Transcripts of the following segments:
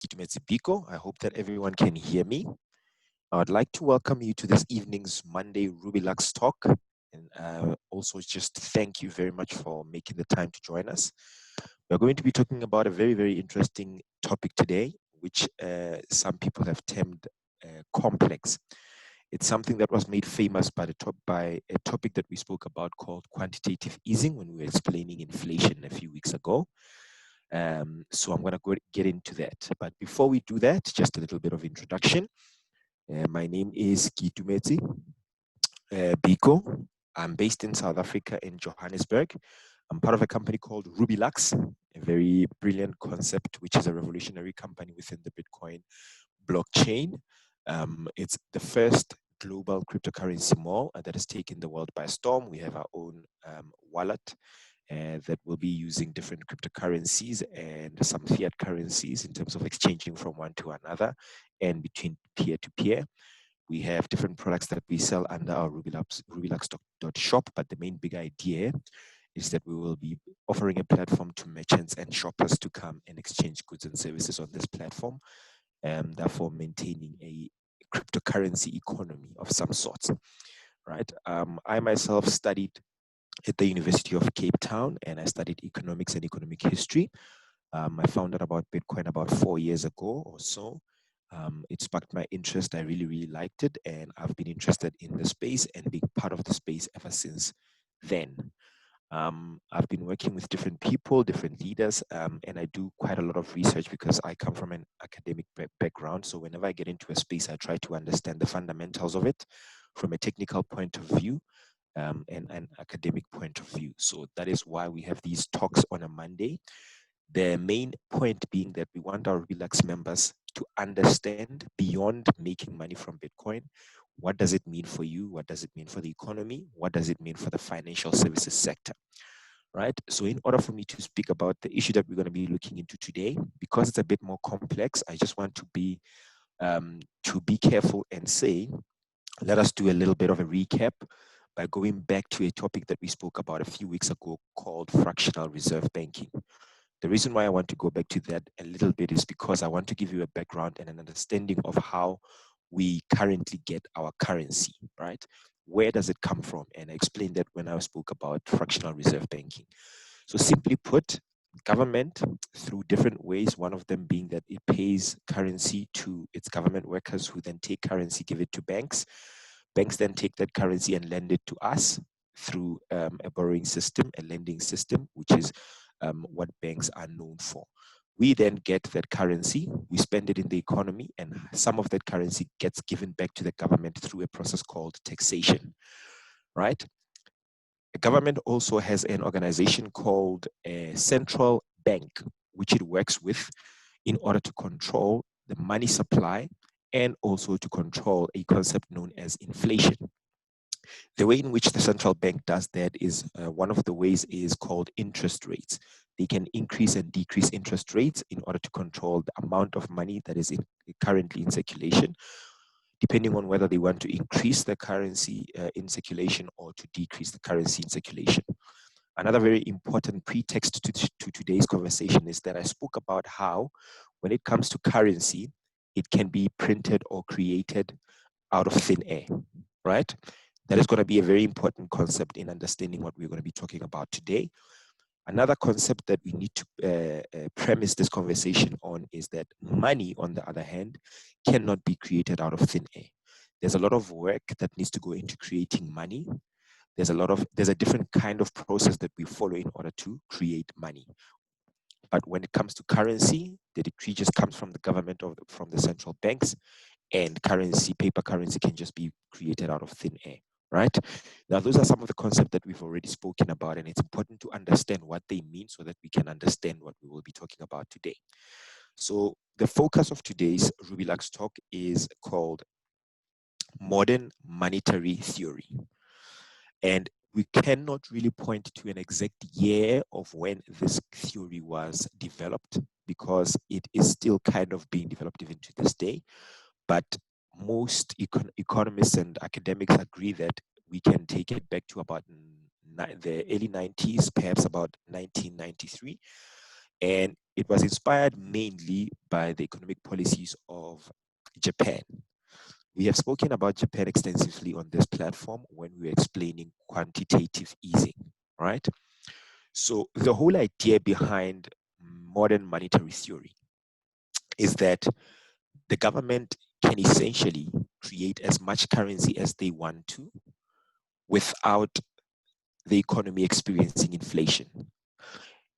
Biko. I hope that everyone can hear me. I would like to welcome you to this evening's Monday Ruby Lux talk, and also just thank you very much for making the time to join us. We're going to be talking about a very, very interesting topic today, which some people have termed complex. It's something that was made famous by a topic that we spoke about called quantitative easing when we were explaining inflation a few weeks ago. So I'm going to get into that. But before we do that, just a little bit of introduction. My name is Kitumeti Biko. I'm based in South Africa in Johannesburg. I'm part of a company called Rubilux, a very brilliant concept, which is a revolutionary company within the Bitcoin blockchain. It's the first global cryptocurrency mall that has taken the world by storm. We have our own wallet that will be using different cryptocurrencies and some fiat currencies in terms of exchanging from one to another and between peer to peer. We have different products that we sell under our Rubilux.shop, but the main big idea is that we will be offering a platform to merchants and shoppers to come and exchange goods and services on this platform, and therefore maintaining a cryptocurrency economy of some sort. Right? I myself studied at the University of Cape Town, and I studied economics and economic history. I found out about Bitcoin about 4 years ago or so. It sparked my interest. I really, really liked it, and I've been interested in the space and being part of the space ever since then. I've been working with different people, different leaders, and I do quite a lot of research because I come from an academic background. So whenever I get into a space, I try to understand the fundamentals of it from a technical point of view and an academic point of view. So that is why we have these talks on a Monday. The main point being that we want our Relax members to understand beyond making money from Bitcoin. What does it mean for you? What does it mean for the economy? What does it mean for the financial services sector? Right? So in order for me to speak about the issue that we're going to be looking into today, because it's a bit more complex, I just want to be careful and say, let us do a little bit of a recap by going back to a topic that we spoke about a few weeks ago called fractional reserve banking. The reason why I want to go back to that a little bit is because I want to give you a background and an understanding of how we currently get our currency, right? Where does it come from? And I explained that when I spoke about fractional reserve banking. So simply put, government through different ways, one of them being that it pays currency to its government workers who then take currency, give it to banks. Banks then take that currency and lend it to us through a borrowing system, a lending system, which is what banks are known for. We then get that currency, we spend it in the economy, and some of that currency gets given back to the government through a process called taxation, right? The government also has an organization called a central bank, which it works with in order to control the money supply and also to control a concept known as inflation. The way in which the central bank does that is one of the ways is called interest rates. They can increase and decrease interest rates in order to control the amount of money that is currently in circulation, depending on whether they want to increase the currency in circulation or to decrease the currency in circulation. Another very important pretext to today's conversation is that I spoke about how, when it comes to currency, it can be printed or created out of thin air, right? That is going to be a very important concept in understanding what we're going to be talking about today. Another concept that we need to premise this conversation on is that money, on the other hand, cannot be created out of thin air. There's a lot of work that needs to go into creating money. There's a different kind of process that we follow in order to create money. But when it comes to currency, the decree just comes from the government or from the central banks, and paper currency can just be created out of thin air, right? Now, those are some of the concepts that we've already spoken about, and it's important to understand what they mean so that we can understand what we will be talking about today. So the focus of today's Rubilux talk is called Modern Monetary Theory. And we cannot really point to an exact year of when this theory was developed because it is still kind of being developed even to this day. But most economists and academics agree that we can take it back to about the early 90s, perhaps about 1993. And it was inspired mainly by the economic policies of Japan. We have spoken about Japan extensively on this platform when we were explaining quantitative easing, right? So the whole idea behind modern monetary theory is that the government can essentially create as much currency as they want to without the economy experiencing inflation.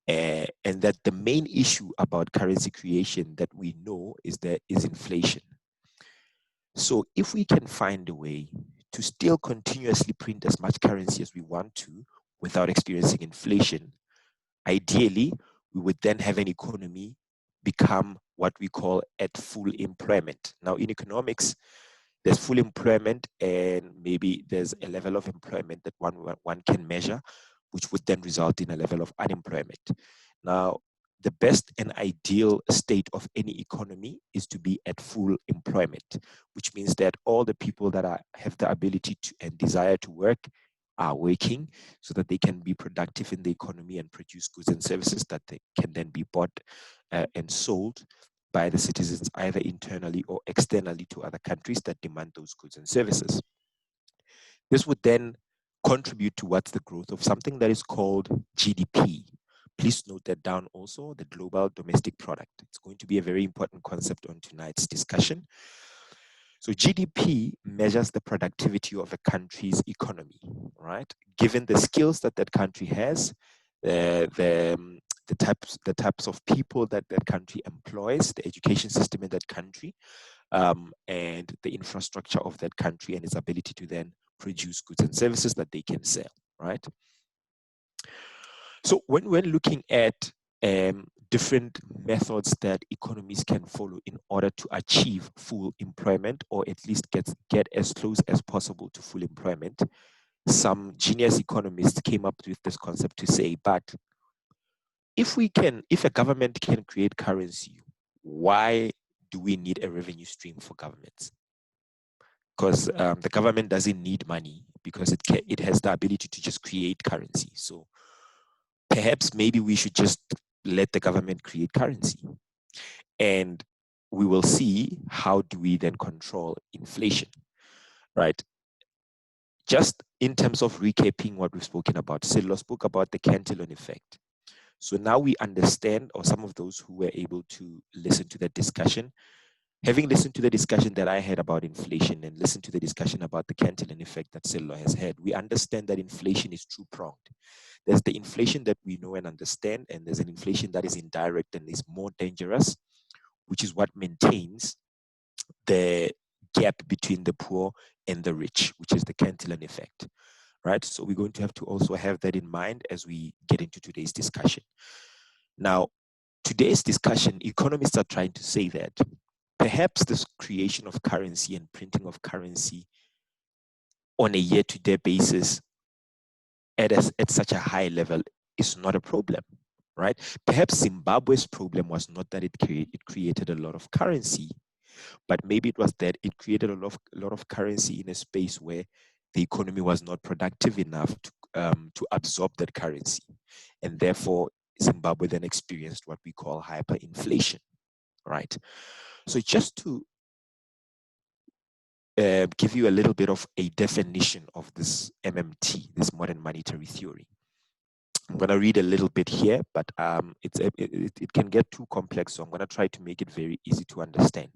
And that the main issue about currency creation that we know is inflation. So if we can find a way to still continuously print as much currency as we want to without experiencing inflation, ideally, we would then have an economy become what we call at full employment. Now, in economics, there's full employment, and maybe there's a level of employment that one can measure, which would then result in a level of unemployment. Now, the best and ideal state of any economy is to be at full employment, which means that all the people that have the ability to and desire to work are working so that they can be productive in the economy and produce goods and services that they can then be bought and sold by the citizens, either internally or externally to other countries that demand those goods and services. This would then contribute towards the growth of something that is called GDP. Please note that down also, the global domestic product. It's going to be a very important concept on tonight's discussion. So GDP measures the productivity of a country's economy, right? Given the skills that that country has, the types of people that that country employs, the education system in that country, and the infrastructure of that country and its ability to then produce goods and services that they can sell, right? So when we're looking at different methods that economies can follow in order to achieve full employment, or at least get as close as possible to full employment, some genius economists came up with this concept to say, but if a government can create currency, why do we need a revenue stream for governments? Because the government doesn't need money because it has the ability to just create currency. So perhaps maybe we should just let the government create currency. And we will see how do we then control inflation, right? Just in terms of recapping what we've spoken about, Silo spoke about the Canton Effect. So now we understand, or some of those who were able to listen to the discussion, having listened to the discussion that I had about inflation and listened to the discussion about the Canton Effect that Silo has had, we understand that inflation is two-pronged. There's the inflation that we know and understand, and there's an inflation that is indirect and is more dangerous, which is what maintains the gap between the poor and the rich, which is the Cantillon effect, right? So we're going to have to also have that in mind as we get into today's discussion. Now, today's discussion, economists are trying to say that perhaps this creation of currency and printing of currency on a year-to-day basis at such a high level is not a problem, right? Perhaps Zimbabwe's problem was not that it created a lot of currency, but maybe it was that it created a lot of currency in a space where the economy was not productive enough to absorb that currency. And therefore, Zimbabwe then experienced what we call hyperinflation, right? So just to give you a little bit of a definition of this MMT, this modern monetary theory. I'm going to read a little bit here, but it can get too complex, so I'm going to try to make it very easy to understand.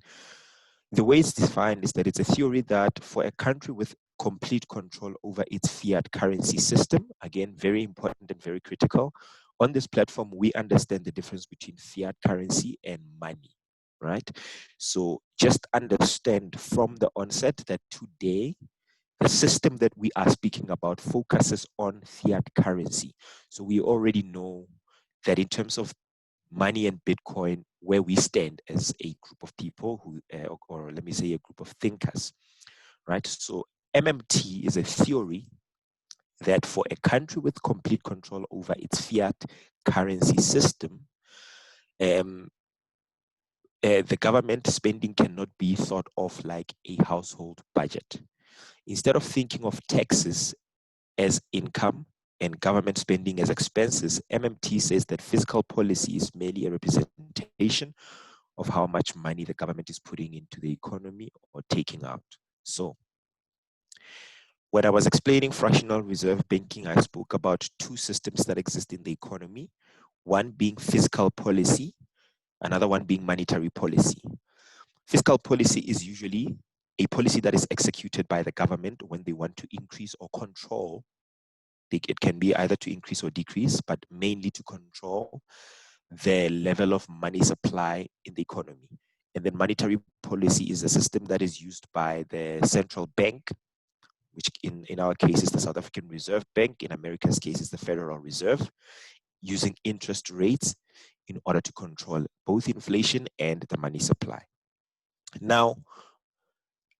The way it's defined is that it's a theory that for a country with complete control over its fiat currency system, again, very important and very critical, on this platform, we understand the difference between fiat currency and money, right? So just understand from the onset that today, the system that we are speaking about focuses on fiat currency. So we already know that in terms of money and Bitcoin, where we stand as a group of people who, or let me say a group of thinkers, right? So MMT is a theory that for a country with complete control over its fiat currency system, the government spending cannot be thought of like a household budget. Instead of thinking of taxes as income, and government spending as expenses, MMT says that fiscal policy is merely a representation of how much money the government is putting into the economy or taking out. So when I was explaining fractional reserve banking, I spoke about two systems that exist in the economy, one being fiscal policy, another one being monetary policy. Fiscal policy is usually a policy that is executed by the government when they want to increase or control. It can be either to increase or decrease, but mainly to control the level of money supply in the economy. And then monetary policy is a system that is used by the central bank, which in our case is the South African Reserve Bank, in America's case is the Federal Reserve, using interest rates in order to control both inflation and the money supply. Now,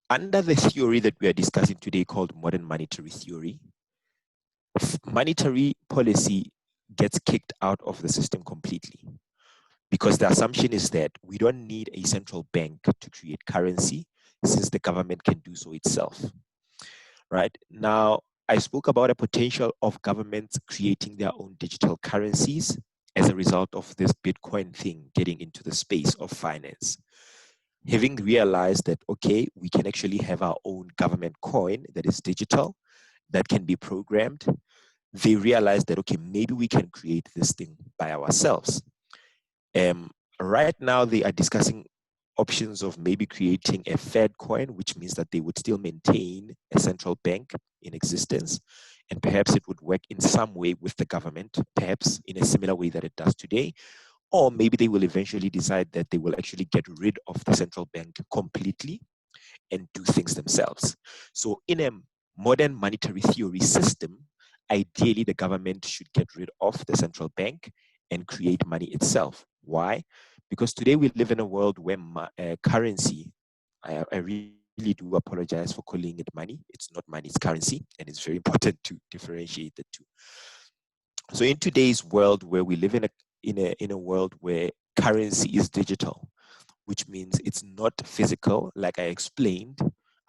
under the theory that we are discussing today called modern monetary theory, monetary policy gets kicked out of the system completely, because the assumption is that we don't need a central bank to create currency, since the government can do so itself. Right? Now, I spoke about a potential of governments creating their own digital currencies as a result of this Bitcoin thing getting into the space of finance. Having realized that, okay, we can actually have our own government coin that is digital, that can be programmed, they realized that, okay, maybe we can create this thing by ourselves. Right now, they are discussing options of maybe creating a Fed coin, which means that they would still maintain a central bank in existence, and perhaps it would work in some way with the government, perhaps in a similar way that it does today. Or maybe they will eventually decide that they will actually get rid of the central bank completely and do things themselves. So in a modern monetary theory system, ideally the government should get rid of the central bank and create money itself. Why? Because today we live in a world where currency, I really do apologize for calling it money. It's not money, it's currency, and it's very important to differentiate the two. So in today's world where we live in a world where currency is digital, which means it's not physical, like I explained,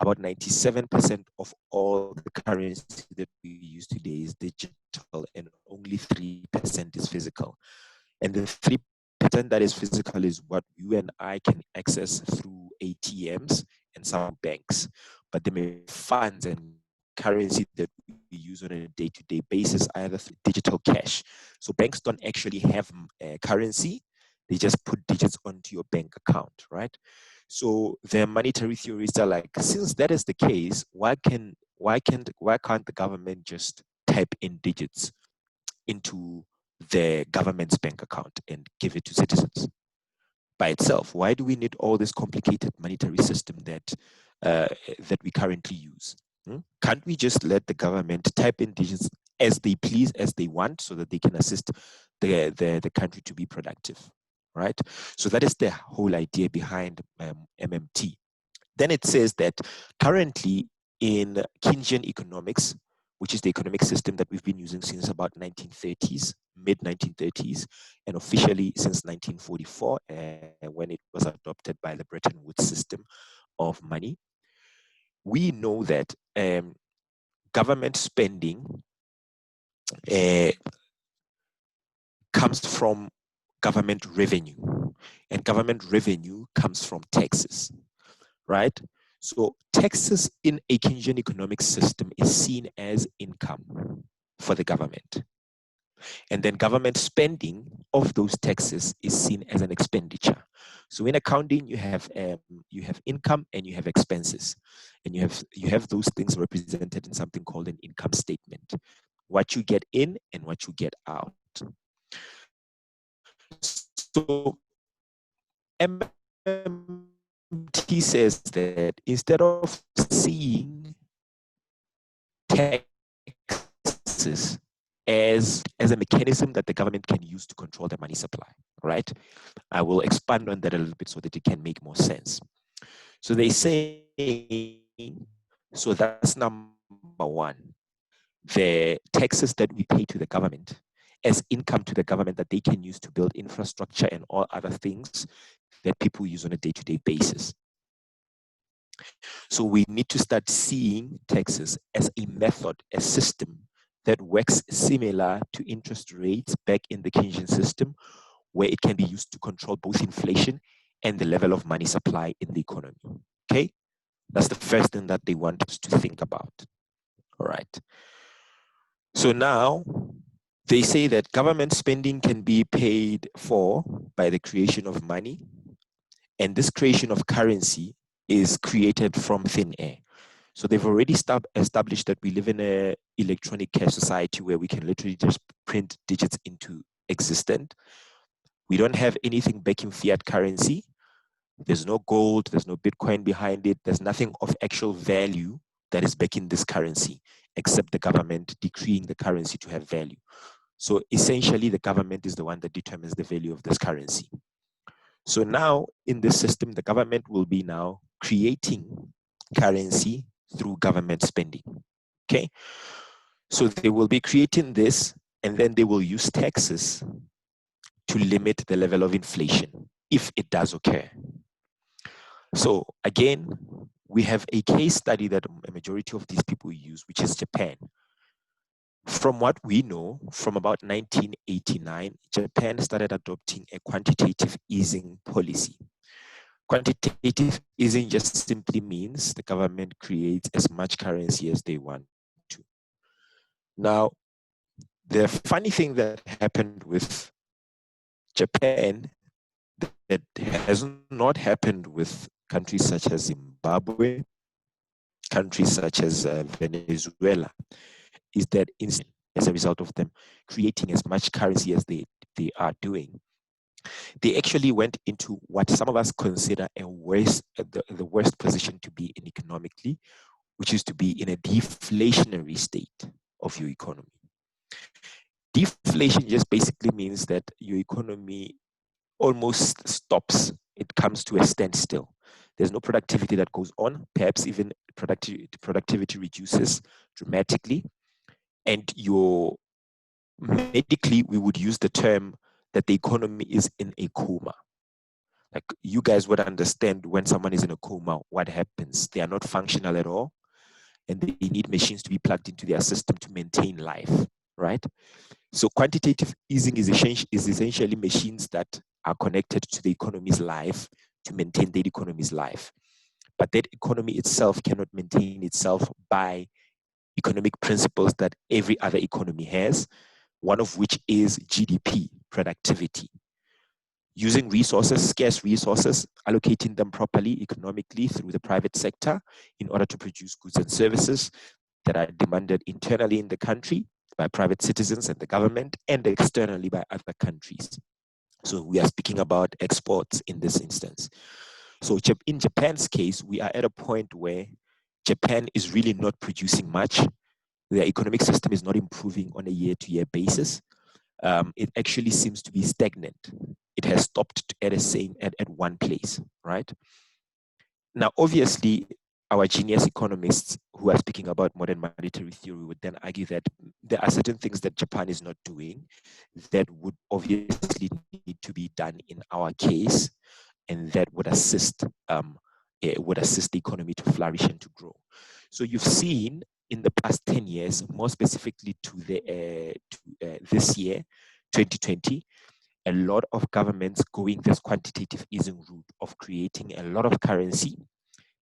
about 97% of all the currency that we use today is digital and only 3% is physical. And the 3% that is physical is what you and I can access through ATMs and some banks. But the funds and currency that we use on a day-to-day basis, either through digital cash. So banks don't actually have currency, they just put digits onto your bank account, right? So the monetary theorists are like, since that is the case, why can't the government just type in digits into the government's bank account and give it to citizens by itself? Why do we need all this complicated monetary system that we currently use? Can't we just let the government type in digits as they please, as they want, so that they can assist the country to be productive, right? So that is the whole idea behind MMT. Then it says that currently in Keynesian economics, which is the economic system that we've been using since about 1930s, mid 1930s, and officially since 1944, when it was adopted by the Bretton Woods system of money, we know that government spending comes from government revenue, and government revenue comes from taxes, right? So taxes in a Keynesian economic system is seen as income for the government. And then government spending of those taxes is seen as an expenditure. So in accounting, you have income and you have expenses, and you have those things represented in something called an income statement. What you get in and what you get out. So MMT says that instead of seeing taxes as a mechanism that the government can use to control the money supply, right? I will expand on that a little bit so that it can make more sense. So they say, so that's number one, the taxes that we pay to the government as income to the government that they can use to build infrastructure and all other things that people use on a day-to-day basis. So we need to start seeing taxes as a method, a system that works similar to interest rates back in the Keynesian system, where it can be used to control both inflation and the level of money supply in the economy. Okay, that's the first thing that they want us to think about. All right. So now they say that government spending can be paid for by the creation of money, and this creation of currency is created from thin air. So they've already established that we live in an electronic cash society where we can literally just print digits into existence. We don't have anything backing fiat currency. There's no gold, there's no Bitcoin behind it. There's nothing of actual value that is backing this currency, except the government decreeing the currency to have value. So essentially, the government is the one that determines the value of this currency. So now in this system, the government will be now creating currency through government spending. Okay. So they will be creating this, and then they will use taxes to limit the level of inflation if it does occur. So again, we have a case study that a majority of these people use, which is Japan. From what we know, from about 1989, Japan started adopting a quantitative easing policy. Quantitative easing just simply means the government creates as much currency as they want to. Now, the funny thing that happened with Japan that has not happened with countries such as Zimbabwe, countries such as Venezuela, is that as a result of them creating as much currency as they are doing, they actually went into what some of us consider the worst position to be in economically, which is to be in a deflationary state of your economy. Deflation just basically means that your economy almost stops. It comes to a standstill. There's no productivity that goes on. Perhaps even productivity reduces dramatically. And medically, we would use the term that the economy is in a coma. Like, you guys would understand when someone is in a coma, what happens. They are not functional at all, and they need machines to be plugged into their system to maintain life, right? So quantitative easing is essentially machines that are connected to the economy's life to maintain the economy's life. But that economy itself cannot maintain itself by economic principles that every other economy has, one of which is GDP, productivity. Using resources, scarce resources, allocating them properly economically through the private sector in order to produce goods and services that are demanded internally in the country by private citizens and the government, and externally by other countries. So we are speaking about exports in this instance. So in Japan's case, we are at a point where Japan is really not producing much. Their economic system is not improving on a year-to-year basis. It actually seems to be stagnant. It has stopped at one place, right? Now, obviously, our genius economists who are speaking about modern monetary theory would then argue that there are certain things that Japan is not doing that would obviously need to be done in our case, and that would assist the economy to flourish and to grow. So you've seen in the past 10 years, more specifically to this year, 2020, a lot of governments going this quantitative easing route of creating a lot of currency,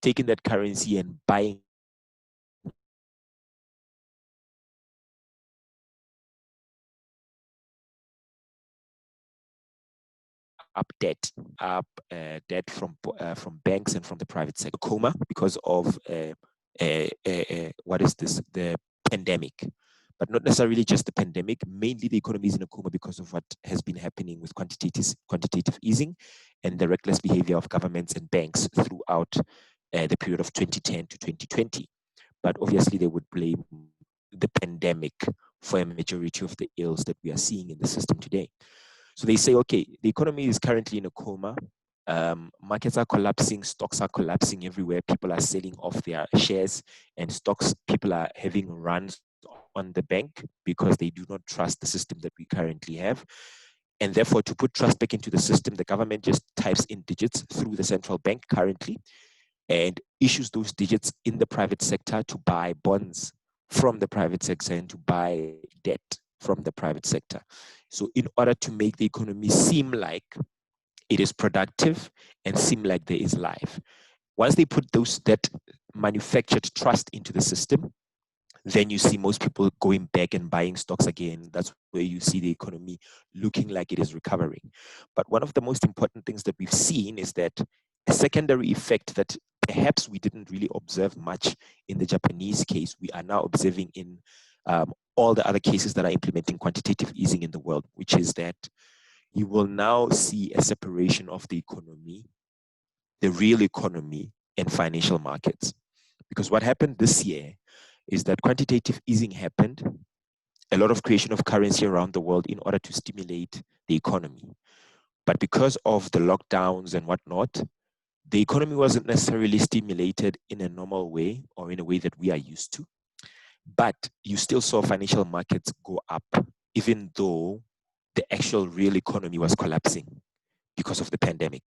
taking that currency and buying up debt from banks and from the private sector, coma, because of what is this, the pandemic. But not necessarily just the pandemic. Mainly the economy is in a coma because of what has been happening with quantitative easing and the reckless behavior of governments and banks throughout the period of 2010 to 2020. But obviously they would blame the pandemic for a majority of the ills that we are seeing in the system today. So they say, okay, the economy is currently in a coma. Markets are collapsing, stocks are collapsing everywhere. People are selling off their shares and stocks. People are having runs on the bank because they do not trust the system that we currently have. And therefore, to put trust back into the system, the government just types in digits through the central bank currently and issues those digits in the private sector to buy bonds from the private sector and to buy debt from the private sector. So in order to make the economy seem like it is productive and seem like there is life. Once they put that manufactured trust into the system, then you see most people going back and buying stocks again. That's where you see the economy looking like it is recovering. But one of the most important things that we've seen is that a secondary effect that perhaps we didn't really observe much in the Japanese case, we are now observing in all the other cases that are implementing quantitative easing in the world, which is that you will now see a separation of the economy, the real economy, and financial markets. Because what happened this year is that quantitative easing happened, a lot of creation of currency around the world in order to stimulate the economy. But because of the lockdowns and whatnot, the economy wasn't necessarily stimulated in a normal way or in a way that we are used to. But you still saw financial markets go up, even though the actual real economy was collapsing because of the pandemic.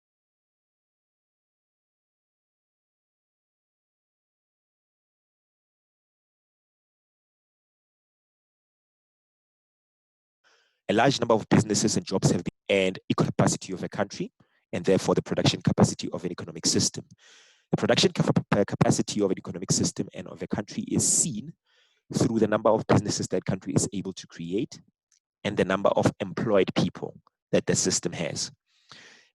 A large number of businesses and jobs have been, and economic capacity of a country, and therefore the production capacity of an economic system. The production capacity of an economic system and of a country is seen through the number of businesses that country is able to create and the number of employed people that the system has.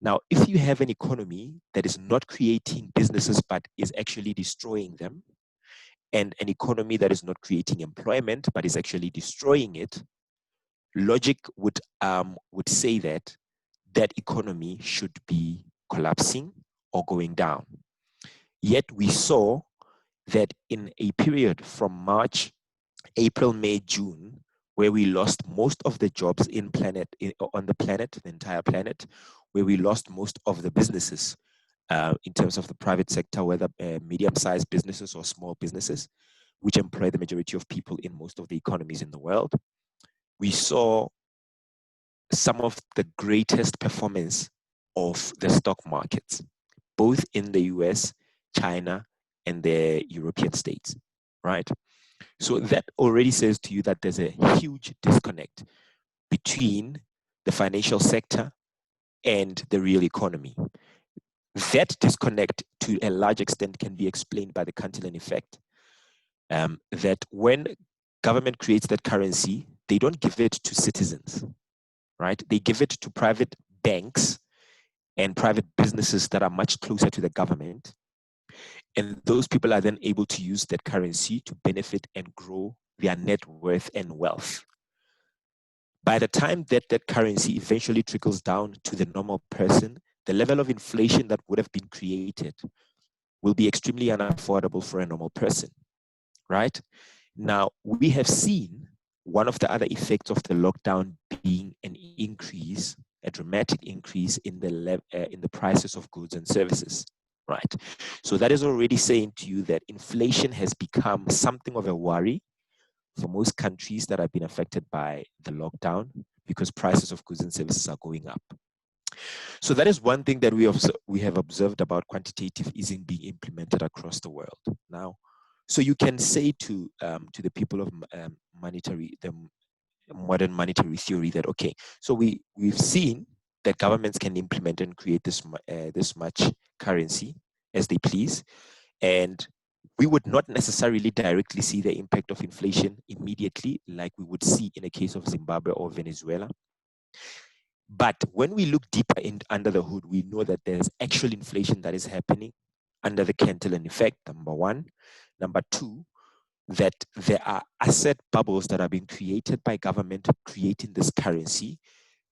Now, if you have an economy that is not creating businesses but is actually destroying them, and an economy that is not creating employment but is actually destroying it, logic would say that that economy should be collapsing or going down. Yet we saw that in a period from March, April, May, June, where we lost most of the jobs on the planet, the entire planet, where we lost most of the businesses in terms of the private sector, whether medium-sized businesses or small businesses, which employ the majority of people in most of the economies in the world. We saw some of the greatest performance of the stock markets, both in the US, China, and the European states, right? So that already says to you that there's a huge disconnect between the financial sector and the real economy. That disconnect, to a large extent, can be explained by the Canton Effect. That when government creates that currency, they don't give it to citizens, right? They give it to private banks and private businesses that are much closer to the government. And those people are then able to use that currency to benefit and grow their net worth and wealth. By the time that that currency eventually trickles down to the normal person, the level of inflation that would have been created will be extremely unaffordable for a normal person, right? Now, we have seen one of the other effects of the lockdown being an increase, a dramatic increase in the prices of goods and services, right? So that is already saying to you that inflation has become something of a worry for most countries that have been affected by the lockdown because prices of goods and services are going up. So that is one thing that we have observed about quantitative easing being implemented across the world. Now, so you can say to the people of the modern monetary theory that, okay, so we've seen that governments can implement and create this much currency as they please, and we would not necessarily directly see the impact of inflation immediately like we would see in a case of Zimbabwe or Venezuela. But when we look deeper under the hood, we know that there's actual inflation that is happening under the Canton Effect, number one. Number two, that there are asset bubbles that are being created by government creating this currency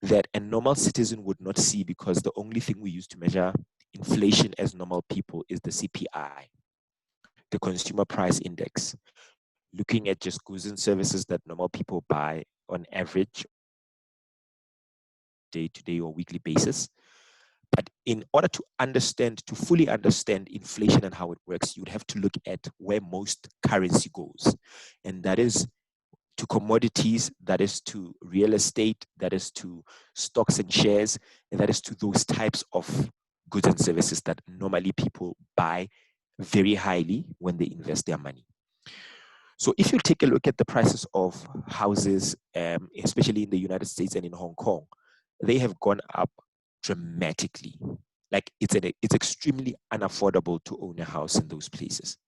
that a normal citizen would not see because the only thing we use to measure inflation as normal people is the CPI, the Consumer Price Index, looking at just goods and services that normal people buy on average day-to-day or weekly basis. But in order to fully understand inflation and how it works, you'd have to look at where most currency goes. And that is to commodities, that is to real estate, that is to stocks and shares, and that is to those types of goods and services that normally people buy very highly when they invest their money. So if you take a look at the prices of houses, especially in the United States and in Hong Kong, they have gone up dramatically. Like it's extremely unaffordable to own a house in those places.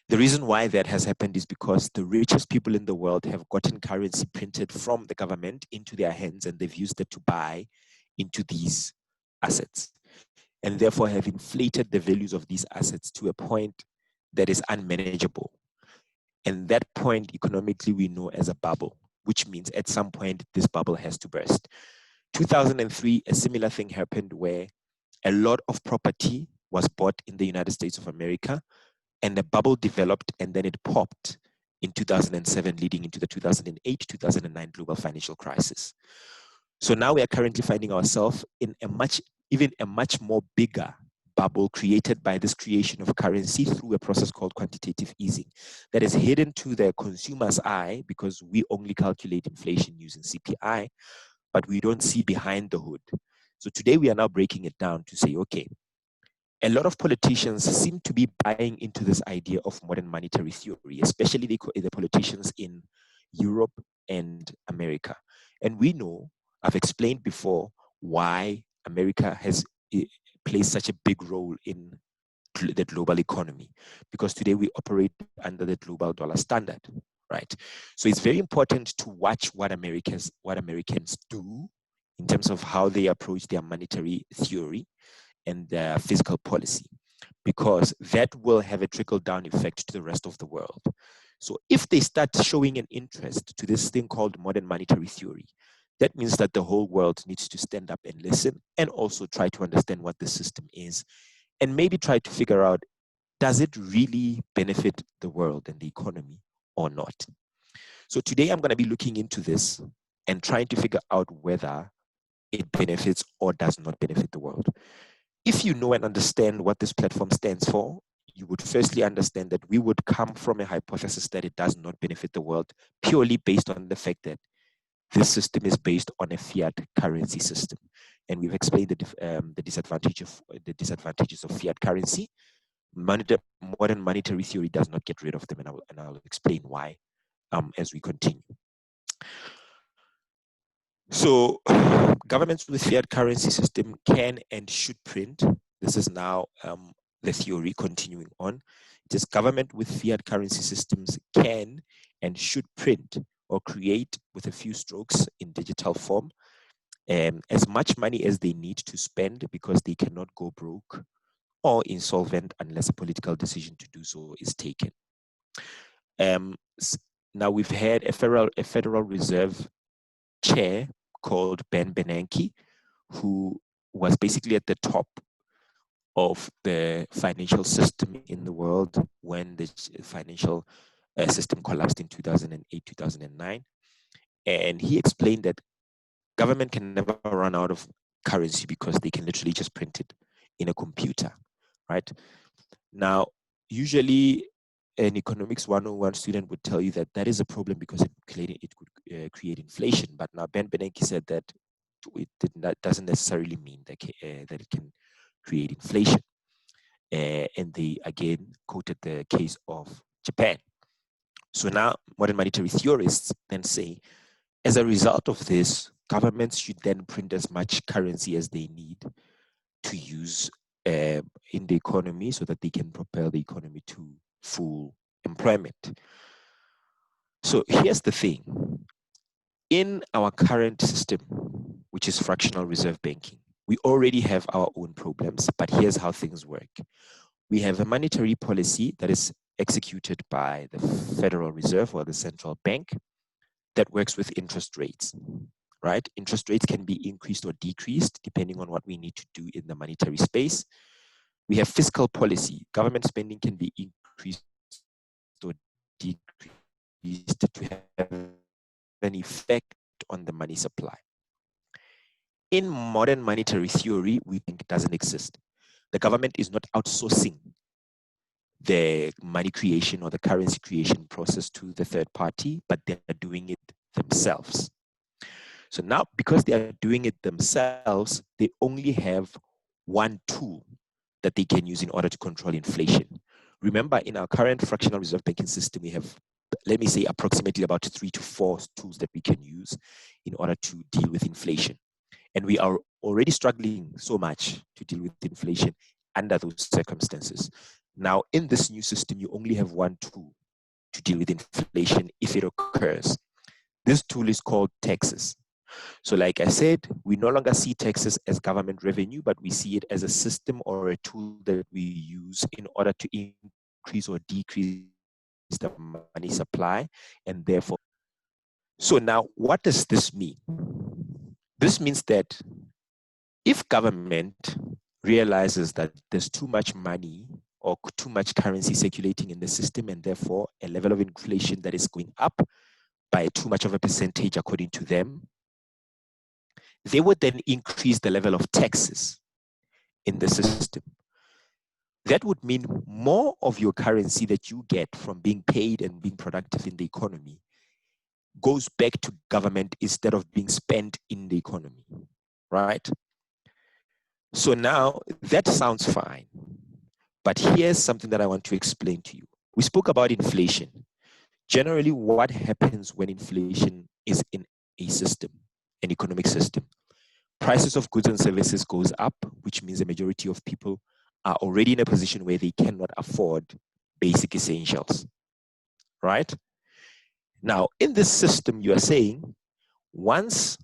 The reason why that has happened is because the richest people in the world have gotten currency printed from the government into their hands, and they've used it to buy into these assets, and therefore have inflated the values of these assets to a point that is unmanageable. And that point economically we know as a bubble, which means at some point this bubble has to burst. 2003, a similar thing happened where a lot of property was bought in the United States of America, and the bubble developed, and then it popped in 2007, leading into the 2008-2009 global financial crisis. So now we are currently finding ourselves in a much more bigger bubble created by this creation of currency through a process called quantitative easing that is hidden to the consumer's eye because we only calculate inflation using CPI, but we don't see behind the hood. So today we are now breaking it down to say, okay, a lot of politicians seem to be buying into this idea of modern monetary theory, especially the politicians in Europe and America. And we know, I've explained before, why America has plays such a big role in the global economy, because today we operate under the global dollar standard, right? So it's very important to watch what Americans do in terms of how they approach their monetary theory and their fiscal policy, because that will have a trickle-down effect to the rest of the world. So if they start showing an interest to this thing called modern monetary theory, that means that the whole world needs to stand up and listen and also try to understand what the system is and maybe try to figure out, does it really benefit the world and the economy or not? So today I'm going to be looking into this and trying to figure out whether it benefits or does not benefit the world. If you know and understand what this platform stands for, you would firstly understand that we would come from a hypothesis that it does not benefit the world purely based on the fact that this system is based on a fiat currency system. And we've explained the disadvantages of fiat currency. Modern monetary theory does not get rid of them, and I'll explain why as we continue. So governments with fiat currency system can and should print. This is now the theory continuing on. Just government with fiat currency systems can and should print or create with a few strokes in digital form as much money as they need to spend, because they cannot go broke or insolvent unless a political decision to do so is taken. Now we've had a Federal Reserve chair called Ben Bernanke, who was basically at the top of the financial system in the world when the financial system collapsed in 2008, 2009. And he explained that government can never run out of currency because they can literally just print it in a computer, right? Now, usually an economics 101 student would tell you that that is a problem because it could create inflation. But now Ben Bernanke said that doesn't necessarily mean that it can create inflation. And they again quoted the case of Japan. So now modern monetary theorists then say, as a result of this, governments should then print as much currency as they need to use in the economy so that they can propel the economy to full employment. So here's the thing. In our current system, which is fractional reserve banking, we already have our own problems, but here's how things work. We have a monetary policy that is executed by the Federal Reserve or the central bank that works with interest rates, right? Interest rates can be increased or decreased depending on what we need to do in the monetary space. We have fiscal policy. Government spending can be increased or decreased to have an effect on the money supply. In modern monetary theory, we think it doesn't exist. The government is not outsourcing the money creation or the currency creation process to the third party, but they're doing it themselves. So now, because they are doing it themselves, they only have one tool that they can use in order to control inflation, Remember, in our current fractional reserve banking system, we have, let me say, approximately about 3 to 4 tools that we can use in order to deal with inflation. And we are already struggling so much to deal with inflation under those circumstances. Now, in this new system, you only have one tool to deal with inflation if it occurs. This tool is called taxes. So like I said, we no longer see taxes as government revenue, but we see it as a system or a tool that we use in order to increase or decrease the money supply, and therefore. So now, what does this mean? This means that if government realizes that there's too much money or too much currency circulating in the system, and therefore a level of inflation that is going up by too much of a percentage according to them, they would then increase the level of taxes in the system. That would mean more of your currency that you get from being paid and being productive in the economy goes back to government instead of being spent in the economy, right? So now that sounds fine, but here's something that I want to explain to you. We spoke about inflation. Generally, what happens when inflation is in a system, an economic system? Prices of goods and services goes up, which means the majority of people are already in a position where they cannot afford basic essentials, right? Now, in this system, you are saying once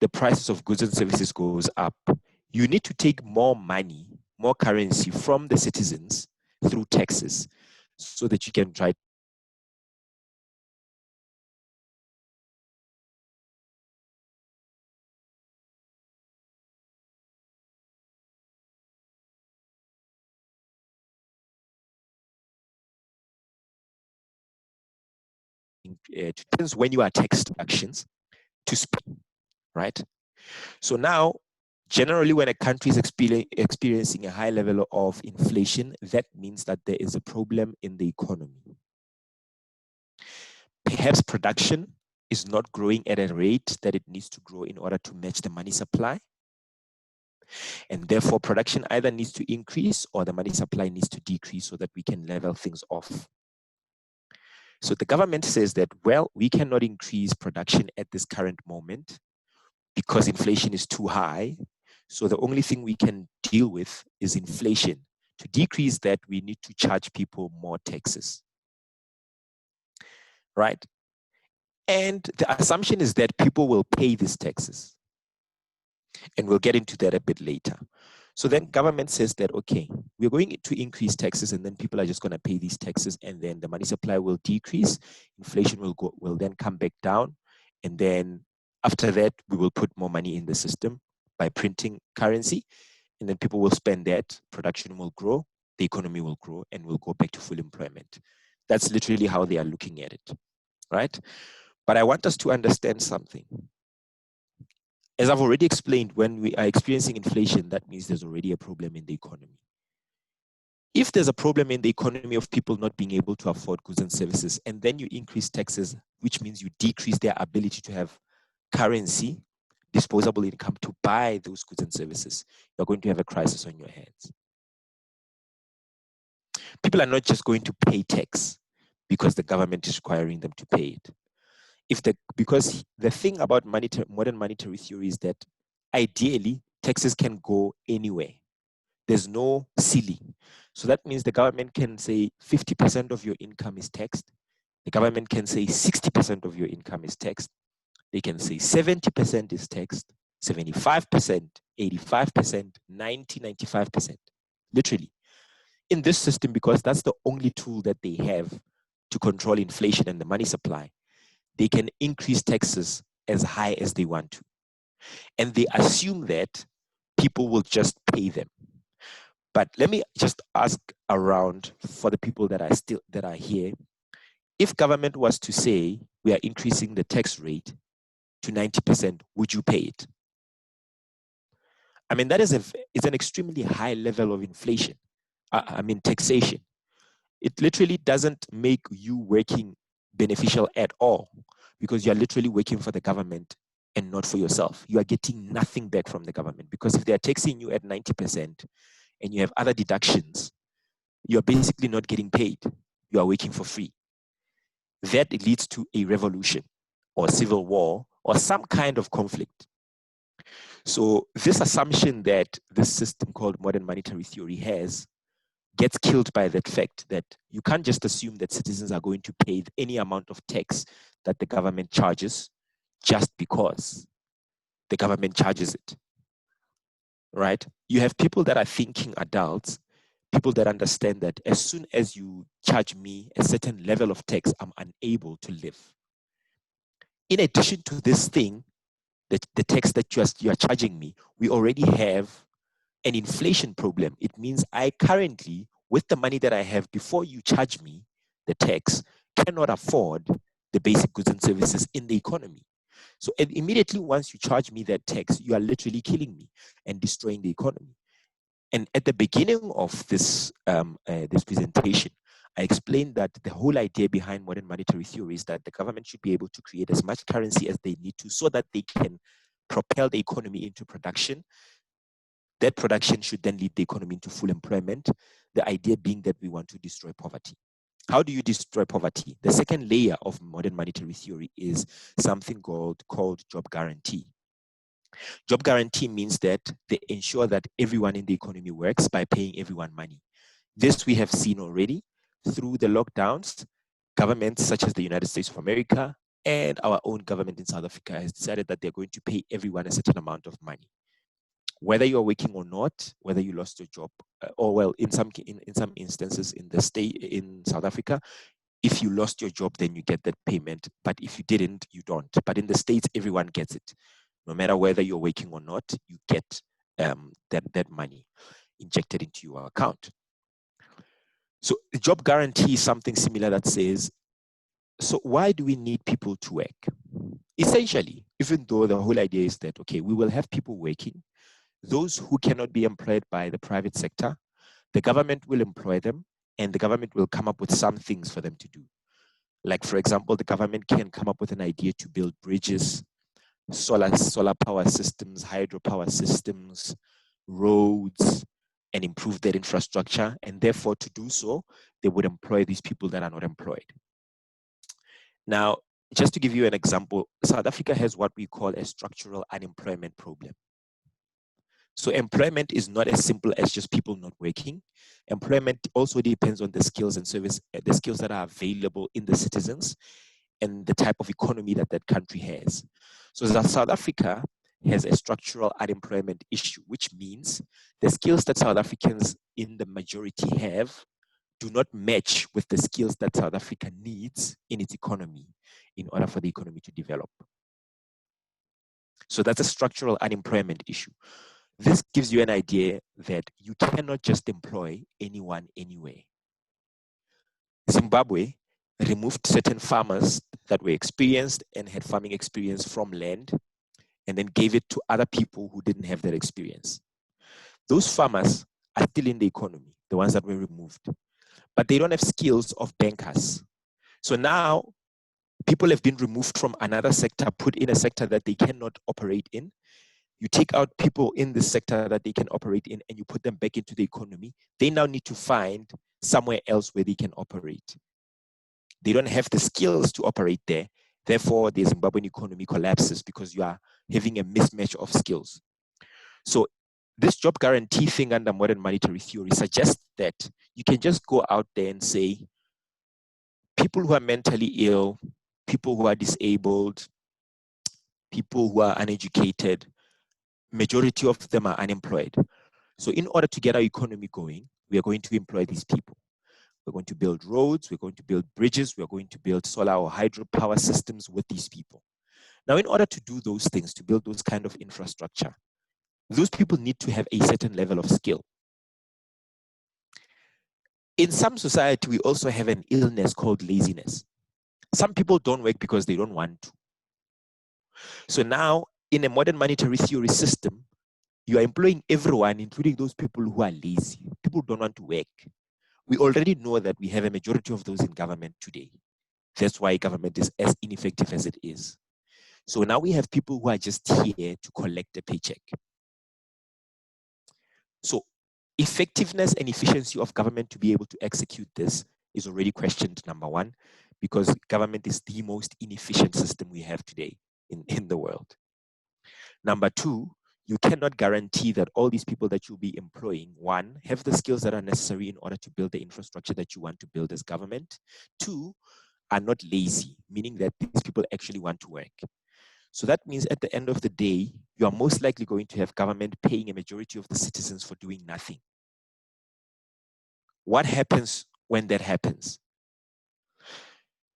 the prices of goods and services goes up, you need to take more money, more currency from the citizens through taxes so that you can try when you are tax deductions to spend, right? So now, generally, when a country is experiencing a high level of inflation, that means that there is a problem in the economy. Perhaps production is not growing at a rate that it needs to grow in order to match the money supply. And therefore, production either needs to increase or the money supply needs to decrease so that we can level things off. So the government says that, well, we cannot increase production at this current moment because inflation is too high. So the only thing we can deal with is inflation. To decrease that, we need to charge people more taxes, right? And the assumption is that people will pay these taxes. And we'll get into that a bit later. So then government says that, okay, we're going to increase taxes and then people are just going to pay these taxes and then the money supply will decrease. Inflation will then come back down. And then after that, we will put more money in the system by printing currency. And then people will spend that, production will grow, the economy will grow, and we'll go back to full employment. That's literally how they are looking at it, right? But I want us to understand something. As I've already explained, when we are experiencing inflation, that means there's already a problem in the economy. If there's a problem in the economy of people not being able to afford goods and services, and then you increase taxes, which means you decrease their ability to have currency, disposable income to buy those goods and services, you're going to have a crisis on your hands. People are not just going to pay tax because the government is requiring them to pay it. Because the thing about modern monetary theory is that ideally taxes can go anywhere. There's no ceiling. So that means the government can say 50% of your income is taxed. The government can say 60% of your income is taxed. They can say 70% is taxed, 75%, 85%, 90, 95%. Literally. In this system, because that's the only tool that they have to control inflation and the money supply, they can increase taxes as high as they want to. And they assume that people will just pay them. But let me just ask around for the people that are here. If government was to say we are increasing the tax rate to 90%, would you pay it? I mean, that is an extremely high level of inflation. Taxation. It literally doesn't make you working beneficial at all because you're literally working for the government and not for yourself. You are getting nothing back from the government because if they're taxing you at 90% and you have other deductions, you're basically not getting paid. You are working for free. That leads to a revolution or civil war or some kind of conflict. So this assumption that this system called modern monetary theory has gets killed by that fact that you can't just assume that citizens are going to pay any amount of tax that the government charges just because the government charges it, right? You have people that are thinking adults, people that understand that as soon as you charge me a certain level of tax, I'm unable to live. In addition to this thing, the tax that you are charging me, we already have an inflation problem. It means I currently, with the money that I have before you charge me the tax, cannot afford the basic goods and services in the economy. So immediately once you charge me that tax, you are literally killing me and destroying the economy. And at the beginning of this, this presentation, I explained that the whole idea behind modern monetary theory is that the government should be able to create as much currency as they need to so that they can propel the economy into production. That production should then lead the economy into full employment. The idea being that we want to destroy poverty. How do you destroy poverty? The second layer of modern monetary theory is something called job guarantee. Job guarantee means that they ensure that everyone in the economy works by paying everyone money. This we have seen already through the lockdowns. Governments such as the United States of America and our own government in South Africa has decided that they're going to pay everyone a certain amount of money. Whether you're working or not, whether you lost your job, or well, in some instances in the state in South Africa, if you lost your job, then you get that payment. But if you didn't, you don't. But in the States, everyone gets it. No matter whether you're working or not, you get that money injected into your account. So the job guarantee is something similar that says, so why do we need people to work? Essentially, even though the whole idea is that, okay, we will have people working, those who cannot be employed by the private sector, the government will employ them, and the government will come up with some things for them to do. Like, for example, the government can come up with an idea to build bridges, solar power systems, hydropower systems, roads, and improve their infrastructure. And therefore, to do so, they would employ these people that are not employed. Now, just to give you an example, South Africa has what we call a structural unemployment problem. So employment is not as simple as just people not working. Employment also depends on the skills and the skills that are available in the citizens and the type of economy that that country has. So South Africa has a structural unemployment issue, which means the skills that South Africans in the majority have do not match with the skills that South Africa needs in its economy in order for the economy to develop. So that's a structural unemployment issue. This gives you an idea that you cannot just employ anyone anywhere. Zimbabwe removed certain farmers that were experienced and had farming experience from land and then gave it to other people who didn't have that experience. Those farmers are still in the economy, the ones that were removed, but they don't have skills of bankers. So now people have been removed from another sector, put in a sector that they cannot operate in. You take out people in the sector that they can operate in and you put them back into the economy. They now need to find somewhere else where they can operate. They don't have the skills to operate there. Therefore, the Zimbabwean economy collapses because you are having a mismatch of skills. So this job guarantee thing under modern monetary theory suggests that you can just go out there and say, people who are mentally ill, people who are disabled, people who are uneducated, majority of them are unemployed. So in order to get our economy going, we are going to employ these people. We're going to build roads, we're going to build bridges, we're going to build solar or hydropower systems with these people. Now, in order to do those things, to build those kind of infrastructure, those people need to have a certain level of skill. In some society, we also have an illness called laziness. Some people don't work because they don't want to. So now, in a modern monetary theory system, you are employing everyone, including those people who are lazy. People don't want to work. We already know that we have a majority of those in government today. That's why government is as ineffective as it is. So now we have people who are just here to collect a paycheck. So effectiveness and efficiency of government to be able to execute this is already questioned, number one, because government is the most inefficient system we have today in the world. Number two, you cannot guarantee that all these people that you'll be employing, one, have the skills that are necessary in order to build the infrastructure that you want to build as government. Two, are not lazy, meaning that these people actually want to work. So that means at the end of the day, you are most likely going to have government paying a majority of the citizens for doing nothing. What happens when that happens?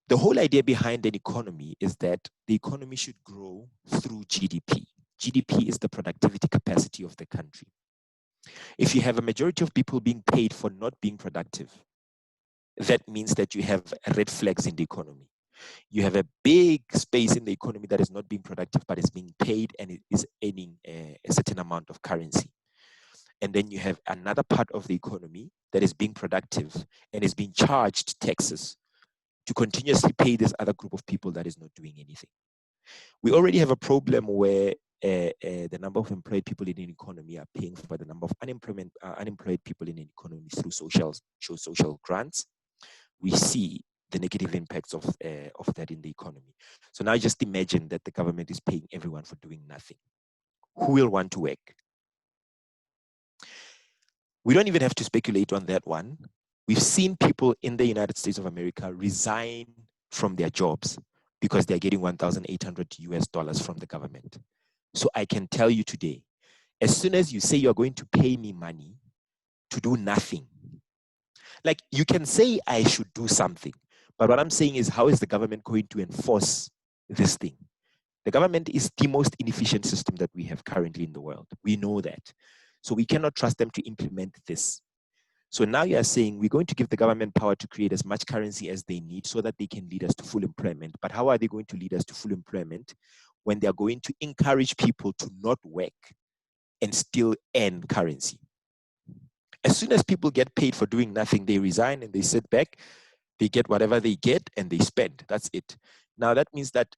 The whole idea behind an economy is that the economy should grow through GDP. GDP is the productivity capacity of the country. If you have a majority of people being paid for not being productive, that means that you have red flags in the economy. You have a big space in the economy that is not being productive, but is being paid and it is earning a certain amount of currency. And then you have another part of the economy that is being productive and is being charged taxes to continuously pay this other group of people that is not doing anything. We already have a problem where the number of employed people in an economy are paying for the number of unemployed people in an economy through social grants. We see the negative impacts of that in the economy. So now just imagine that the government is paying everyone for doing nothing. Who will want to work? We don't even have to speculate on that one. We've seen people in the United States of America resign from their jobs because they're getting $1,800 from the government. So I can tell you today, as soon as you say you're going to pay me money to do nothing, like you can say I should do something, but what I'm saying is, how is the government going to enforce this thing? The government is the most inefficient system that we have currently in the world. We know that. So we cannot trust them to implement this. So now you are saying we're going to give the government power to create as much currency as they need so that they can lead us to full employment. But how are they going to lead us to full employment when they're going to encourage people to not work and still earn currency? As soon as people get paid for doing nothing, they resign and they sit back, they get whatever they get and they spend. That's it. Now that means that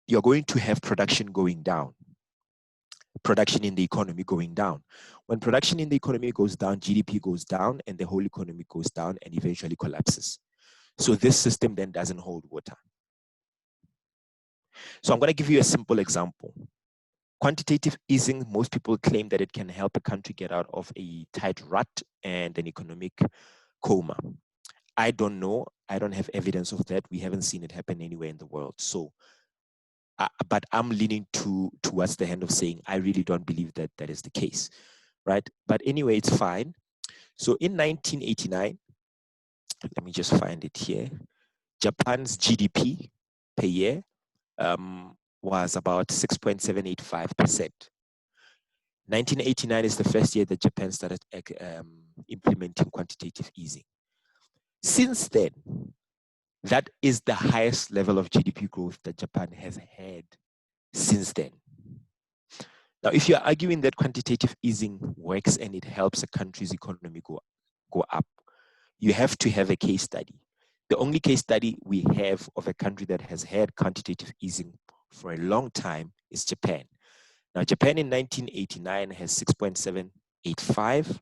you're going to have production going down. Production in the economy going down. When production in the economy goes down, GDP goes down and the whole economy goes down and eventually collapses. So this system then doesn't hold water. So I'm going to give you a simple example. Quantitative easing, most people claim that it can help a country get out of a tight rut and an economic coma. I don't know. I don't have evidence of that. We haven't seen it happen anywhere in the world. So, but I'm leaning towards the hand of saying I really don't believe that that is the case, right? But anyway, it's fine. So in 1989, let me just find it here. Japan's GDP per year was about 6.785%. 1989 is the first year that Japan started implementing quantitative easing. Since then, that is the highest level of GDP growth that Japan has had since then. Now, if you're arguing that quantitative easing works and it helps a country's economy go up, you have to have a case study. The only case study we have of a country that has had quantitative easing for a long time is Japan. Now, Japan in 1989 has 6.785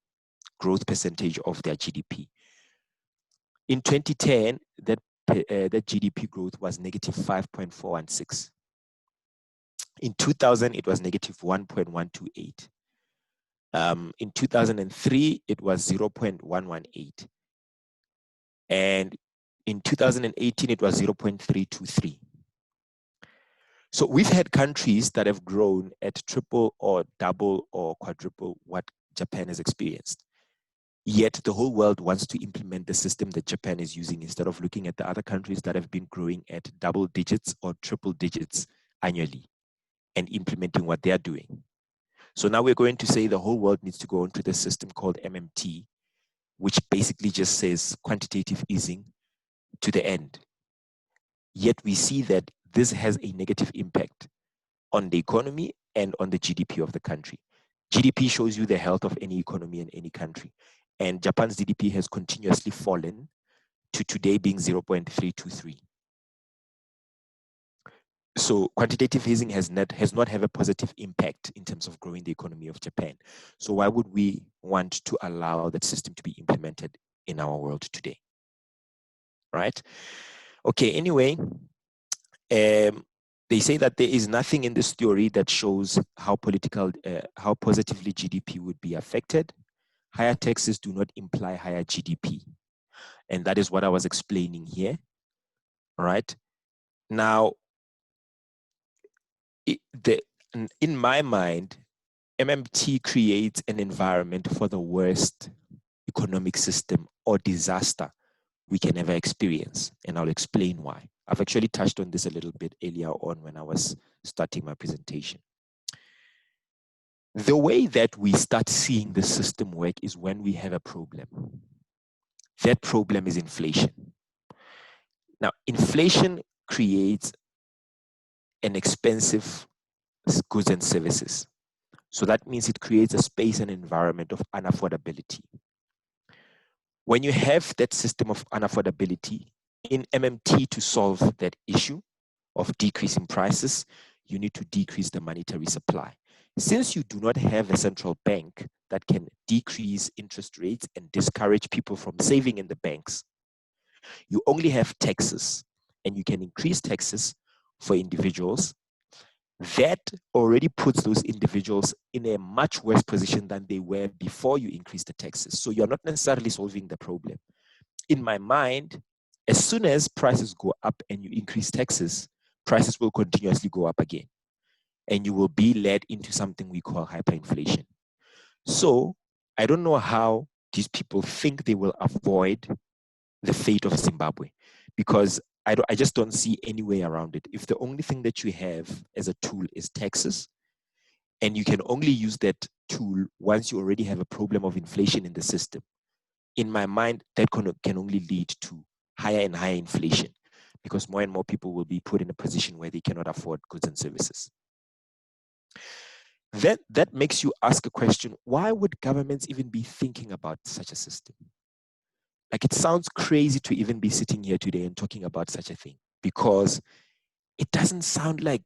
growth percentage of their GDP. In 2010, that GDP growth was negative 5.416. In 2000, it was negative 1.128. In 2003, it was 0.118. And in 2018, it was 0.323. So we've had countries that have grown at triple or double or quadruple what Japan has experienced. Yet the whole world wants to implement the system that Japan is using instead of looking at the other countries that have been growing at double digits or triple digits annually and implementing what they're doing. So now we're going to say the whole world needs to go into this system called MMT, which basically just says quantitative easing to the end. Yet we see that this has a negative impact on the economy and on the GDP of the country. GDP shows you the health of any economy in any country. And Japan's GDP has continuously fallen to today being 0.323. So quantitative easing has not have a positive impact in terms of growing the economy of Japan. So why would we want to allow that system to be implemented in our world today? Right? Okay, anyway, they say that there is nothing in this theory that shows how positively GDP would be affected. Higher taxes do not imply higher GDP. And that is what I was explaining here. All right. Now, in my mind, MMT creates an environment for the worst economic system or disaster we can ever experience. And I'll explain why. I've actually touched on this a little bit earlier on when I was starting my presentation. The way that we start seeing the system work is when we have a problem. That problem is inflation. Now, inflation creates an expensive goods and services. So that means it creates a space and environment of unaffordability. When you have that system of unaffordability, in MMT to solve that issue of decreasing prices, you need to decrease the monetary supply. Since you do not have a central bank that can decrease interest rates and discourage people from saving in the banks, you only have taxes, and you can increase taxes for individuals. That already puts those individuals in a much worse position than they were before you increase the taxes. So you're not necessarily solving the problem. In my mind, as soon as prices go up and you increase taxes, prices will continuously go up again. And you will be led into something we call hyperinflation. So I don't know how these people think they will avoid the fate of Zimbabwe, because I just don't see any way around it. If the only thing that you have as a tool is taxes, and you can only use that tool once you already have a problem of inflation in the system, in my mind, that can only lead to higher and higher inflation, because more and more people will be put in a position where they cannot afford goods and services. That makes you ask a question: why would governments even be thinking about such a system? Like, it sounds crazy to even be sitting here today and talking about such a thing, because it doesn't sound like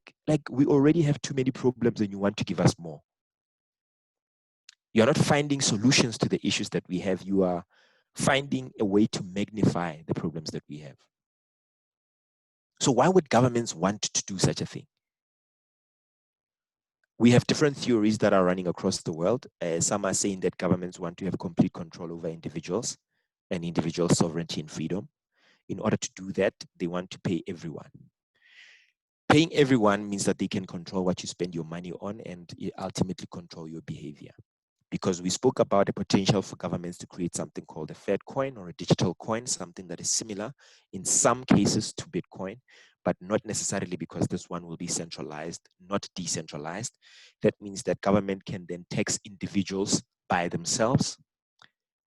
we already have too many problems and you want to give us more. You're not finding solutions to the issues that we have. You are finding a way to magnify the problems that we have. So why would governments want to do such a thing? We have different theories that are running across the world. Some are saying that governments want to have complete control over individuals and individual sovereignty and freedom. In order to do that, they want to pay everyone. Paying everyone means that they can control what you spend your money on and ultimately control your behavior. Because we spoke about the potential for governments to create something called a Fed coin or a digital coin, something that is similar in some cases to Bitcoin, but not necessarily, because this one will be centralized, not decentralized. That means that government can then tax individuals by themselves,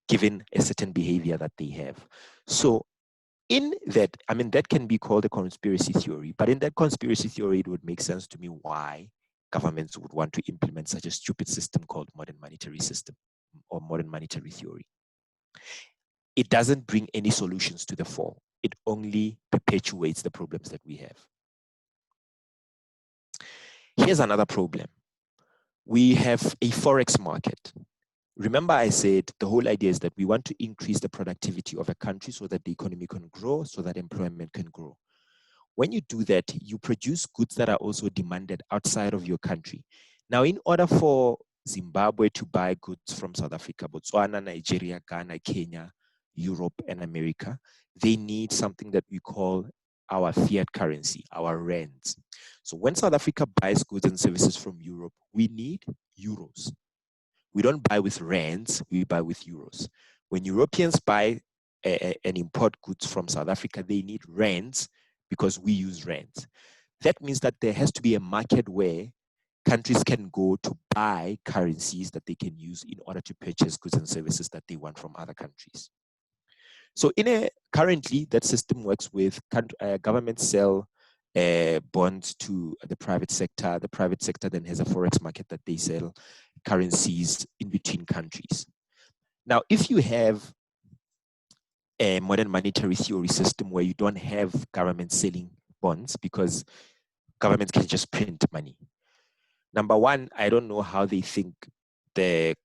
given a certain behavior that they have. So in that, I mean, that can be called a conspiracy theory, but in that conspiracy theory, it would make sense to me why governments would want to implement such a stupid system called modern monetary system or modern monetary theory. It doesn't bring any solutions to the fore. It only perpetuates the problems that we have. Here's another problem. We have a forex market. Remember, I said the whole idea is that we want to increase the productivity of a country so that the economy can grow, so that employment can grow. When you do that, you produce goods that are also demanded outside of your country. Now, in order for Zimbabwe to buy goods from South Africa, Botswana, Nigeria, Ghana, Kenya, Europe, and America, they need something that we call our fiat currency, our rands. So when South Africa buys goods and services from Europe, we need euros. We don't buy with rands, we buy with euros. When Europeans buy and import goods from South Africa, they need rands because we use rands. That means that there has to be a market where countries can go to buy currencies that they can use in order to purchase goods and services that they want from other countries. So currently, that system works with governments sell bonds to the private sector. The private sector then has a forex market that they sell currencies in between countries. Now, if you have a modern monetary theory system where you don't have government selling bonds, because governments can just print money. Number one, I don't know how they think the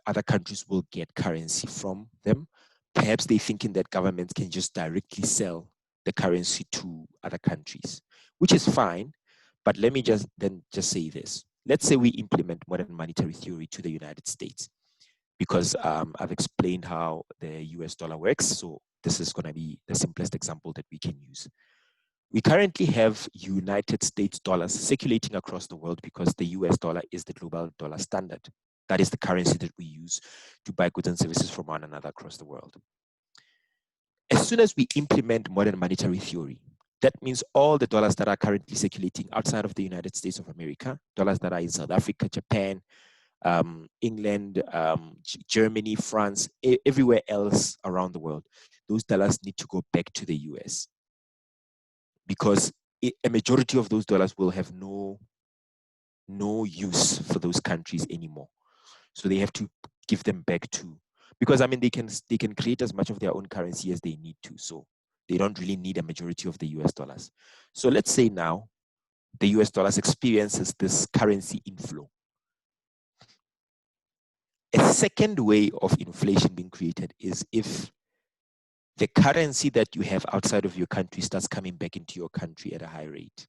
other countries will get currency from them. Perhaps they're thinking that governments can just directly sell the currency to other countries, which is fine. But let me just say this. Let's say we implement modern monetary theory to the United States, because I've explained how the US dollar works. So this is going to be the simplest example that we can use. We currently have United States dollars circulating across the world because the US dollar is the global dollar standard. That is the currency that we use to buy goods and services from one another across the world. As soon as we implement modern monetary theory, that means all the dollars that are currently circulating outside of the United States of America, dollars that are in South Africa, Japan, England, Germany, France, everywhere else around the world, those dollars need to go back to the US, because a majority of those dollars will have no use for those countries anymore. So they have to give them back to, because I mean they can create as much of their own currency as they need to. So they don't really need a majority of the US dollars. So let's say now the US dollars experiences this currency inflow. A second way of inflation being created is if the currency that you have outside of your country starts coming back into your country at a high rate.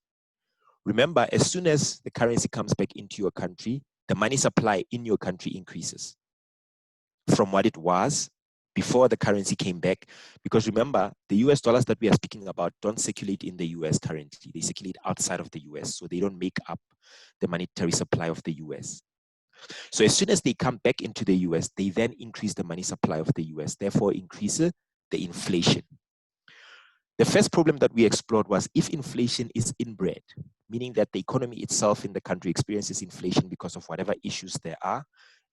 Remember, as soon as the currency comes back into your country, the money supply in your country increases from what it was before the currency came back. Because remember, the US dollars that we are speaking about don't circulate in the US currently. They circulate outside of the US, so they don't make up the monetary supply of the US. So as soon as they come back into the US, they then increase the money supply of the US, therefore increase the inflation. The first problem that we explored was if inflation is inbred, meaning that the economy itself in the country experiences inflation because of whatever issues there are,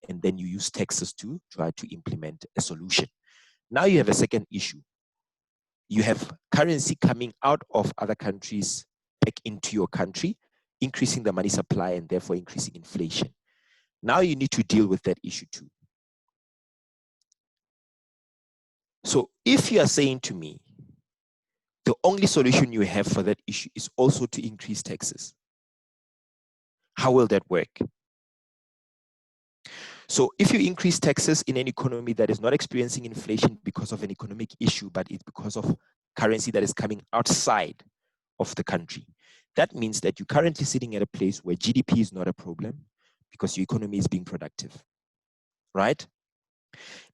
and then you use taxes to try to implement a solution. Now you have a second issue. You have currency coming out of other countries back into your country, increasing the money supply and therefore increasing inflation. Now you need to deal with that issue too. So if you are saying to me, the only solution you have for that issue is also to increase taxes, how will that work? So if you increase taxes in an economy that is not experiencing inflation because of an economic issue, but it's because of currency that is coming outside of the country, that means that you're currently sitting at a place where GDP is not a problem because your economy is being productive, right?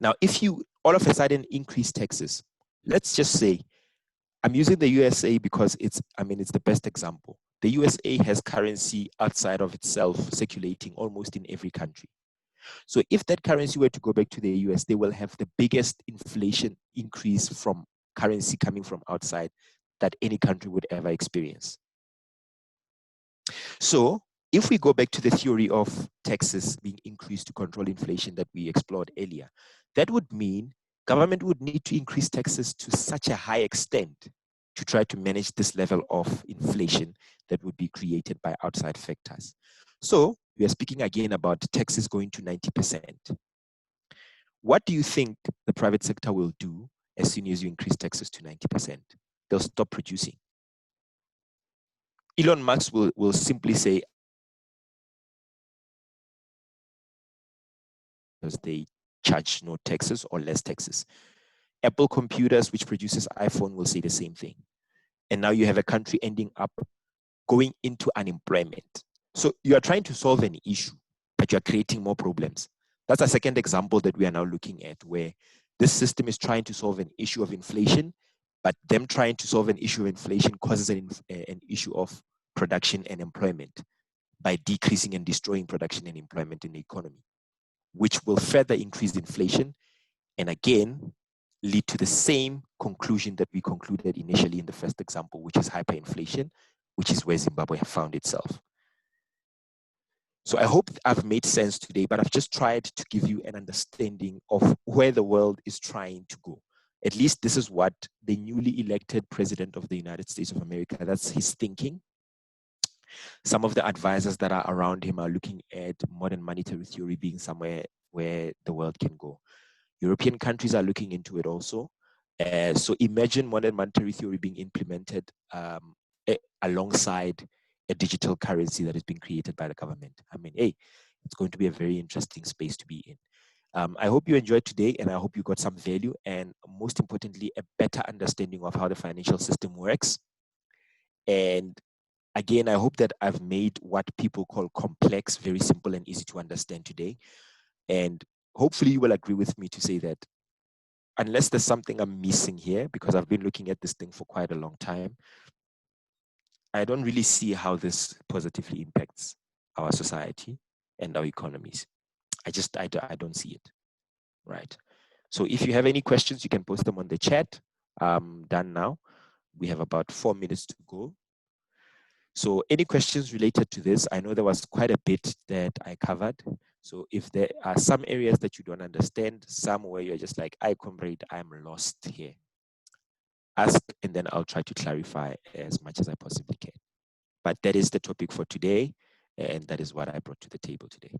Now, if you all of a sudden increase taxes, let's just say, I'm using the USA because it's the best example. The USA has currency outside of itself circulating almost in every country. So if that currency were to go back to the US, they will have the biggest inflation increase from currency coming from outside that any country would ever experience. So if we go back to the theory of taxes being increased to control inflation that we explored earlier, that would mean government would need to increase taxes to such a high extent to try to manage this level of inflation that would be created by outside factors. So we are speaking again about taxes going to 90%. What do you think the private sector will do as soon as you increase taxes to 90%? They'll stop producing. Elon Musk will simply say, because they charge no taxes or less taxes. Apple Computers, which produces iPhone, will say the same thing. And now you have a country ending up going into unemployment. So you are trying to solve an issue, but you are creating more problems. That's a second example that we are now looking at, where this system is trying to solve an issue of inflation, but them trying to solve an issue of inflation causes an issue of production and employment by decreasing and destroying production and employment in the economy, which will further increase inflation and again lead to the same conclusion that we concluded initially in the first example, which is hyperinflation, which is where Zimbabwe found itself. So I hope I've made sense today, but I've just tried to give you an understanding of where the world is trying to go. At least this is what the newly elected president of the United States of America, that's his thinking. Some of the advisors that are around him are looking at modern monetary theory being somewhere where the world can go. European countries are looking into it also. So imagine modern monetary theory being implemented alongside a digital currency that is being created by the government. I mean, hey, it's going to be a very interesting space to be in. I hope you enjoyed today, and I hope you got some value, and most importantly, a better understanding of how the financial system works. And again, I hope that I've made what people call complex very simple and easy to understand today. And hopefully you will agree with me to say that unless there's something I'm missing here, because I've been looking at this thing for quite a long time, I don't really see how this positively impacts our society and our economies. I don't see it, right? So if you have any questions, you can post them on the chat. Done now. We have about 4 minutes to go. So any questions related to this? I know there was quite a bit that I covered. So if there are some areas that you don't understand, some where you're just like, I comrade, I'm lost here, ask, and then I'll try to clarify as much as I possibly can. But that is the topic for today, and that is what I brought to the table today.